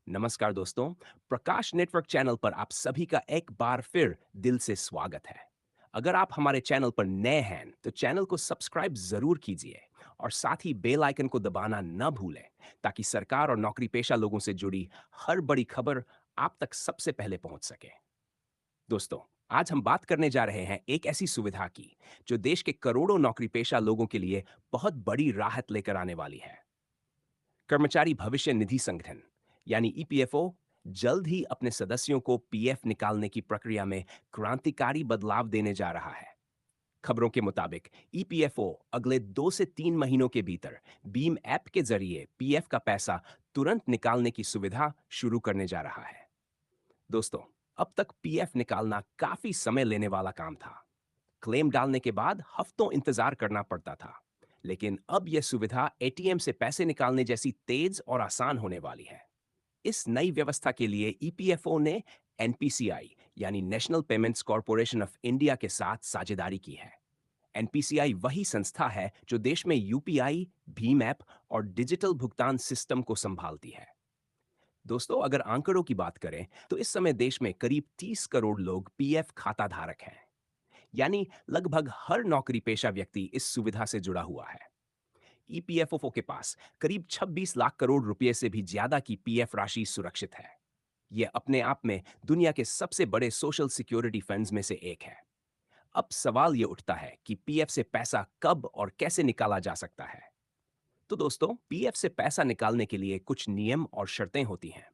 नमस्कार दोस्तों। प्रकाश network channel पर आप सभी का एक बार फिर दिल से स्वागत है। अगर आप हमारे चैनल पर नए हैं तो चैनल को सब्सक्राइब जरूर कीजिए और साथ ही बेल आइकन को दबाना न भूलें ताकि सरकार और नौकरी पेशा लोगों से जुड़ी हर बड़ी खबर आप तक सबसे पहले पहुंच सके। दोस्तों, आज हम बात करने जा रहे हैं एक ऐसी सुविधा की जो देश के करोड़ों नौकरी पेशा लोगों के लिए बहुत बड़ी राहत लेकर आने वाली है। कर्मचारी भविष्य निधि संगठन यानी ईपीएफओ जल्द ही अपने सदस्यों को पीएफ निकालने की प्रक्रिया में क्रांतिकारी बदलाव देने जा रहा है। खबरों के मुताबिक ईपीएफओ अगले 2 से 3 महीनों के भीतर बीम ऐप के जरिए पीएफ का पैसा तुरंत निकालने की सुविधा शुरू करने जा रहा है। दोस्तों, अब तक पीएफ निकालना काफी समय लेने वाला काम था। क्लेम डालने के बाद हफ्तों इंतजार करना पड़ता था। लेकिन अब यह सुविधा एटीएम से पैसे निकालने जैसी तेज और आसान होने वाली है। इस नई व्यवस्था के लिए ईपीएफओ ने एनपीसीआई यानी national payments corporation of India के साथ साझेदारी की है। एनपीसीआई वही संस्था है जो देश में यूपीआई, भीम ऐप और डिजिटल भुगतान सिस्टम को संभालती है। दोस्तों, अगर आंकड़ों की बात करें तो इस समय देश में करीब 30 करोड़ लोग पीएफ खाता धारक हैं। यानी लगभग हर नौकरी पेशा व्यक्ति इस सुविधा से जुड़ा हुआ है। ईपीएफओ के पास करीब 26 लाख करोड़ रुपए से भी ज्यादा की पीएफ राशि सुरक्षित है। यह अपने आप में दुनिया के सबसे बड़े सोशल सिक्योरिटी फंड्स में से एक है। अब सवाल यह उठता है कि पीएफ से पैसा कब और कैसे निकाला जा सकता है। तो दोस्तों, पीएफ से पैसा निकालने के लिए कुछ नियम और शर्तें होती हैं।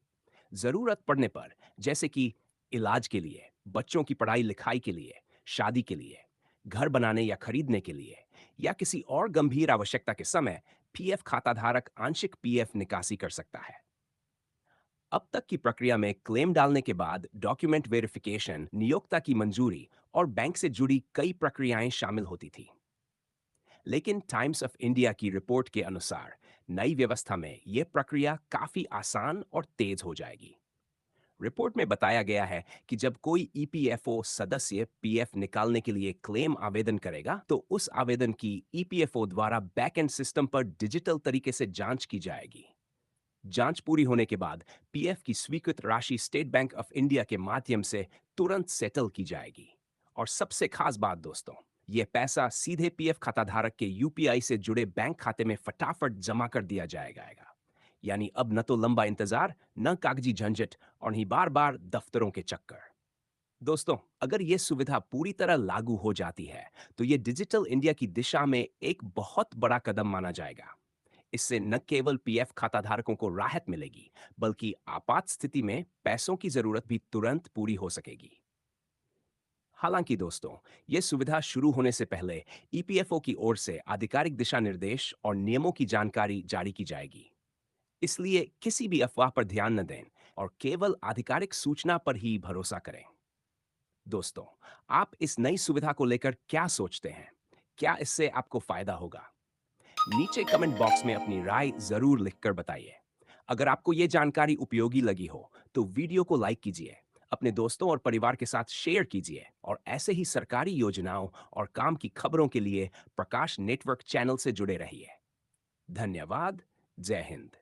जरूरत पड़ने पर, जैसे कि इलाज के लिए, बच्चों की पढ़ाई लिखाई के लिए, शादी के लिए, घर बनाने या खरीदने के लिए, या किसी और गंभीर आवश्यकता के समय पीएफ खाता धारक आंशिक पीएफ निकासी कर सकता है। अब तक की प्रक्रिया में क्लेम डालने के बाद डॉक्यूमेंट वेरिफिकेशन, नियोक्ता की मंजूरी और बैंक से जुड़ी कई प्रक्रियाएं शामिल होती थी। लेकिन टाइम्स ऑफ इंडिया की रिपोर्ट के अनुसार नई व्यवस्था में यह प्रक्रिया काफी आसान और तेज हो जाएगी। रिपोर्ट में बताया गया है कि जब कोई ईपीएफओ सदस्य पीएफ निकालने के लिए क्लेम आवेदन करेगा, तो उस आवेदन की ईपीएफओ द्वारा बैकएंड सिस्टम पर डिजिटल तरीके से जांच की जाएगी। जांच पूरी होने के बाद पीएफ की स्वीकृत राशि स्टेट बैंक ऑफ इंडिया के माध्यम से तुरंत सेटल की जाएगी। और सबसे खास बात दोस्तों, यह पैसा सीधे पीएफ खाता धारक के यूपीआई से जुड़े बैंक खाते में फटाफट जमा कर दिया जाएगा। यानी अब न तो लंबा इंतजार, न कागजी झंझट और नहीं बार बार दफ्तरों के चक्कर। दोस्तों, अगर यह सुविधा पूरी तरह लागू हो जाती है तो यह डिजिटल इंडिया की दिशा में एक बहुत बड़ा कदम माना जाएगा। इससे न केवल पीएफ खाता धारकों को राहत मिलेगी, बल्कि आपात स्थिति में पैसों की जरूरत भी तुरंत पूरी हो सकेगी। हालांकि दोस्तों, यह सुविधा शुरू होने से पहले ईपीएफओ की ओर से आधिकारिक दिशा निर्देश और नियमों की जानकारी जारी की जाएगी। इसलिए किसी भी अफवाह पर ध्यान न दें और केवल आधिकारिक सूचना पर ही भरोसा करें। दोस्तों, आप इस नई सुविधा को लेकर क्या सोचते हैं? क्या इससे आपको फायदा होगा? नीचे कमेंट बॉक्स में अपनी राय जरूर लिखकर बताइए। अगर आपको ये जानकारी उपयोगी लगी हो तो वीडियो को लाइक कीजिए, अपने दोस्तों और परिवार के साथ शेयर कीजिए और ऐसे ही सरकारी योजनाओं और काम की खबरों के लिए प्रकाश नेटवर्क चैनल से जुड़े रहिए। धन्यवाद। जय हिंद।